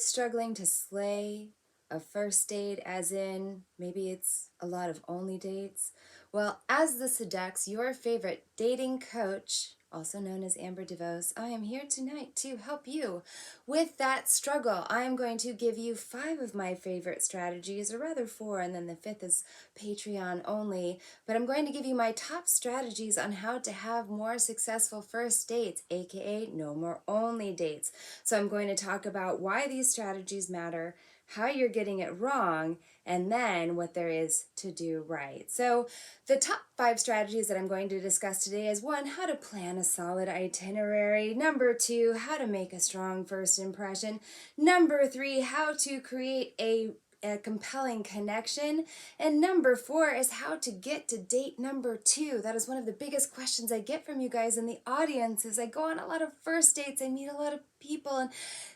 struggling to slay a first date, as in maybe it's a lot of only dates? Well, as the Seduxe, your favorite dating coach, also known as Amber DeVos, I am here tonight to help you with that struggle. I am going to give you 5 of my favorite strategies, or rather 4, and then the 5th is Patreon only. But I'm going to give you my top strategies on how to have more successful first dates, aka no more only dates. So I'm going to talk about why these strategies matter, how you're getting it wrong, and then what there is to do right. So the top 5 strategies that I'm going to discuss today is 1, how to plan a solid itinerary. Number 2, how to make a strong first impression. Number 3, how to create a compelling connection. And number 4 is how to get to date number 2. That is one of the biggest questions I get from you guys in the audience. Is I go on a lot of first dates, I meet a lot of people, and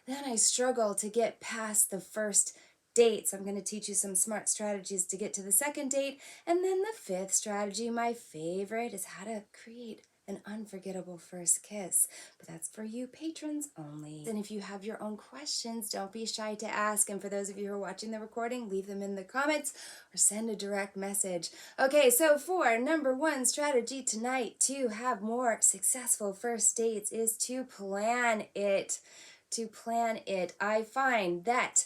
then I struggle to get past the first date. So I'm going to teach you some smart strategies to get to the second date. And then the 5th strategy, my favorite, is how to create an unforgettable first kiss. But that's for you patrons only. And if you have your own questions, don't be shy to ask. And for those of you who are watching the recording, leave them in the comments or send a direct message. Okay, so for number 1 strategy tonight to have more successful first dates is to plan it. I find that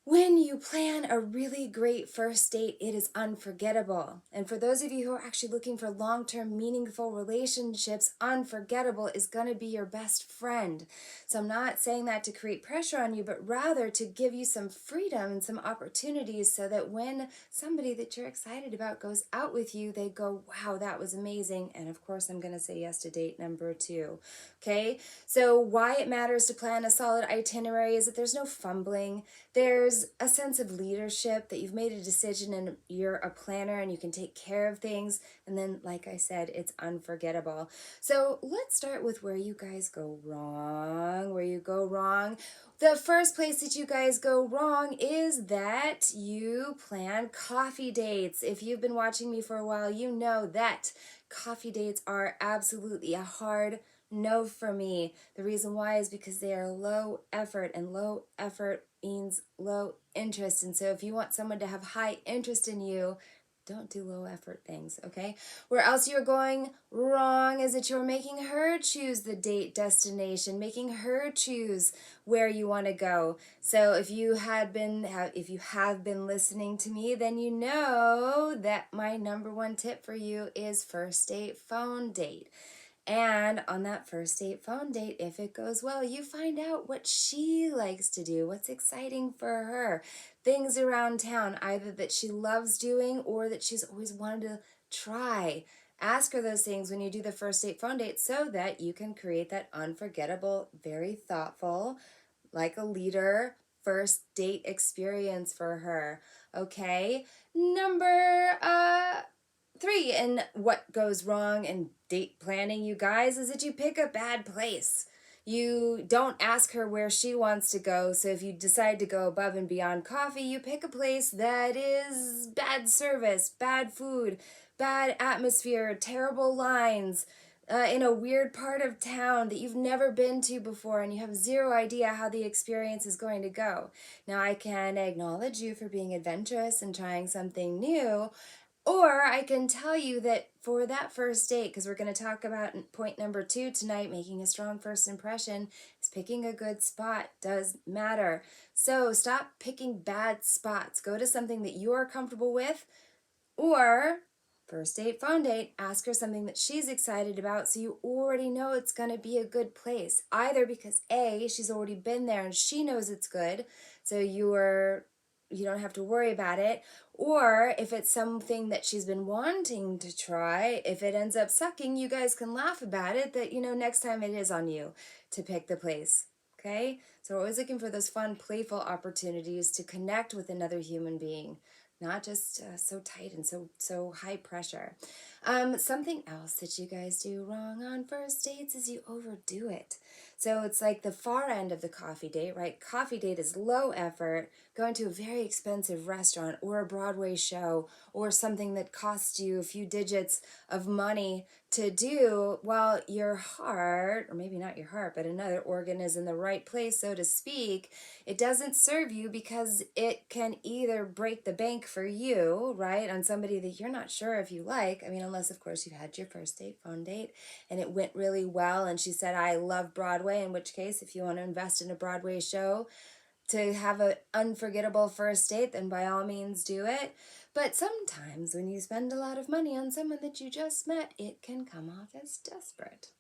when you plan a really great first date, it is unforgettable. And for those of you who are actually looking for long-term, meaningful relationships, unforgettable is going to be your best friend. So I'm not saying that to create pressure on you, but rather to give you some freedom and some opportunities so that when somebody that you're excited about goes out with you, they go, wow, that was amazing. And of course, I'm going to say yes to date number 2. Okay, so why it matters to plan a solid itinerary is that there's no fumbling. There's a sense of leadership, that you've made a decision and you're a planner and you can take care of things. And then, like I said, it's unforgettable. So let's start with where you guys go wrong. The first place that you guys go wrong is that you plan coffee dates. If you've been watching me for a while, you know that coffee dates are absolutely a hard no for me. The reason why is because they are low effort, and low effort means low interest. And so if you want someone to have high interest in you, don't do low effort things, okay? Where else you're going wrong is that you're making her choose the date destination, making her choose where you want to go. So if you have been listening to me, then you know that my number 1 tip for you is first date phone date. And on that first date phone date, if it goes well, you find out what she likes to do, what's exciting for her, things around town, either that she loves doing or that she's always wanted to try. Ask her those things when you do the first date phone date so that you can create that unforgettable, very thoughtful, like a leader, first date experience for her. Okay? Number 3, and what goes wrong in date planning, you guys, is that you pick a bad place. You don't ask her where she wants to go. So if you decide to go above and beyond coffee, you pick a place that is bad service, bad food, bad atmosphere, terrible lines, in a weird part of town that you've never been to before, and you have zero idea how the experience is going to go. Now, I can acknowledge you for being adventurous and trying something new, or I can tell you that for that first date, because we're going to talk about point number 2 tonight, making a strong first impression, is picking a good spot does matter. So stop picking bad spots. Go to something that you're comfortable with, or first date, phone date, ask her something that she's excited about so you already know it's going to be a good place. Either because A, she's already been there and she knows it's good, so you don't have to worry about it. Or if it's something that she's been wanting to try, if it ends up sucking, you guys can laugh about it, that, next time it is on you to pick the place. Okay? So we're always looking for those fun, playful opportunities to connect with another human being. Not just so tight and so high pressure. Something else that you guys do wrong on first dates is you overdo it. So it's like the far end of the coffee date, right? Coffee date is low effort, going to a very expensive restaurant or a Broadway show or something that costs you a few digits of money to do while your heart, or maybe not your heart, but another organ is in the right place, so to speak. It doesn't serve you because it can either break the bank for you, right, on somebody that you're not sure if you like. I mean, unless, of course, you had your first date, phone date, and it went really well, and she said, I love Broadway, in which case, if you want to invest in a Broadway show to have an unforgettable first date, then by all means do it. But sometimes when you spend a lot of money on someone that you just met, it can come off as desperate,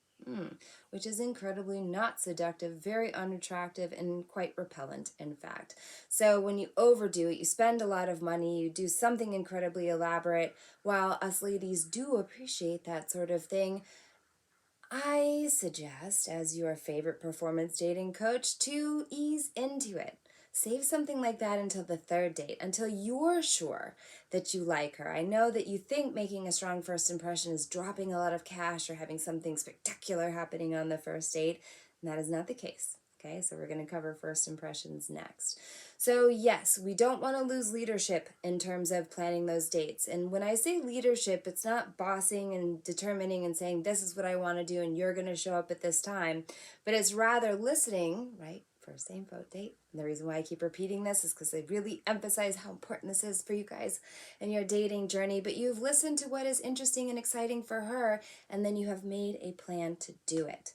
which is incredibly not seductive, very unattractive, and quite repellent, in fact. So when you overdo it, you spend a lot of money, you do something incredibly elaborate, while us ladies do appreciate that sort of thing, I suggest, as your favorite performance dating coach, to ease into it. Save something like that until the third date, until you're sure that you like her. I know that you think making a strong first impression is dropping a lot of cash or having something spectacular happening on the first date, and that is not the case. Okay, so we're going to cover first impressions next. So yes, we don't want to lose leadership in terms of planning those dates. And when I say leadership, it's not bossing and determining and saying, this is what I want to do and you're going to show up at this time, but it's rather listening, right? First date, vote date. And the reason why I keep repeating this is because I really emphasize how important this is for you guys and your dating journey. But you've listened to what is interesting and exciting for her, and then you have made a plan to do it.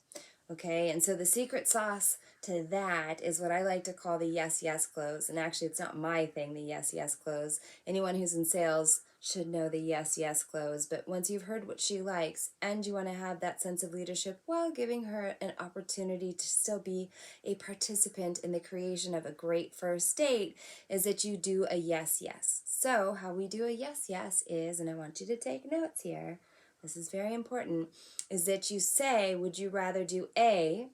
Okay, and so the secret sauce to that is what I like to call the yes, yes close. And actually, it's not my thing, the yes, yes close. Anyone who's in sales should know the yes, yes close. But once you've heard what she likes and you want to have that sense of leadership while giving her an opportunity to still be a participant in the creation of a great first date, is that you do a yes, yes. So, how we do a yes, yes is, and I want you to take notes here, this is very important, is that you say, would you rather do A,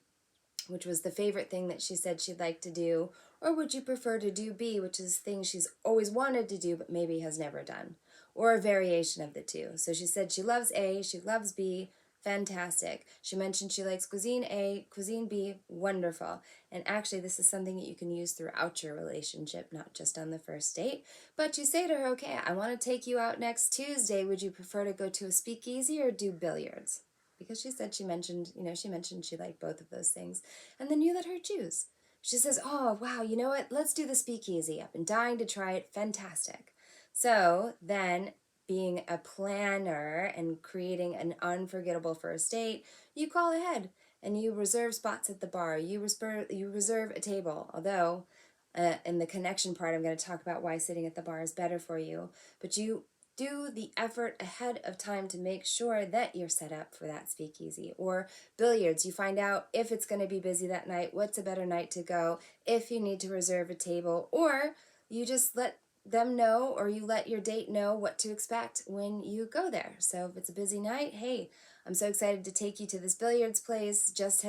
which was the favorite thing that she said she'd like to do, or would you prefer to do B, which is thing she's always wanted to do but maybe has never done, or a variation of the two. So she said she loves A, she loves B, fantastic. She mentioned she likes cuisine A, cuisine B, wonderful. And actually, this is something that you can use throughout your relationship, not just on the first date. But you say to her, okay, I want to take you out next Tuesday. Would you prefer to go to a speakeasy or do billiards? Because she mentioned she liked both of those things. And then you let her choose. She says, oh, wow, you know what? Let's do the speakeasy. I've been dying to try it. Fantastic. So then, being a planner and creating an unforgettable first date, you call ahead and you reserve spots at the bar. You reserve a table, although in the connection part, I'm going to talk about why sitting at the bar is better for you. But you do the effort ahead of time to make sure that you're set up for that speakeasy. Or billiards, you find out if it's going to be busy that night, what's a better night to go, if you need to reserve a table, or you just let them know, or you let your date know what to expect when you go there. So if it's a busy night, hey, I'm so excited to take you to this billiards place, just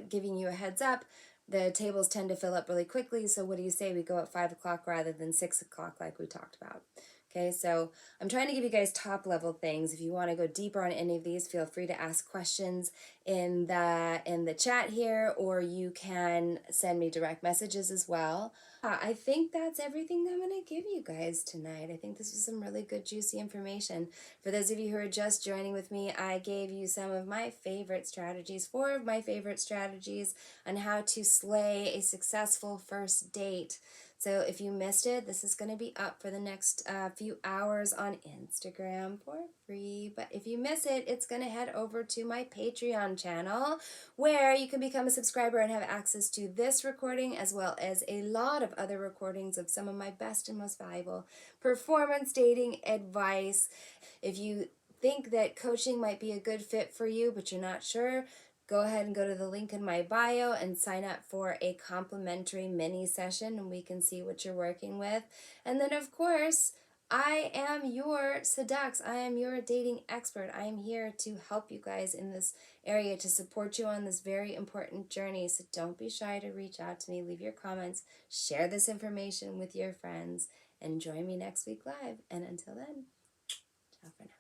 giving you a heads up. The tables tend to fill up really quickly, so what do you say we go at 5 o'clock rather than 6 o'clock like we talked about? Okay, so I'm trying to give you guys top level things. If you want to go deeper on any of these, feel free to ask questions in the chat here, or you can send me direct messages as well. I think that's everything that I'm going to give you guys tonight. I think this was some really good, juicy information. For those of you who are just joining with me, I gave you some of my favorite strategies, 4 of my favorite strategies on how to slay a successful first date. So if you missed it, this is going to be up for the next few hours on Instagram for free. But if you miss it, it's going to head over to my Patreon channel, where you can become a subscriber and have access to this recording as well as a lot of other recordings of some of my best and most valuable performance dating advice. If you think that coaching might be a good fit for you, but you're not sure, go ahead and go to the link in my bio and sign up for a complimentary mini session, and we can see what you're working with. And then, of course, I am your Seduxe. I am your dating expert. I am here to help you guys in this area, to support you on this very important journey. So don't be shy to reach out to me. Leave your comments. Share this information with your friends. And join me next week live. And until then, ciao for now.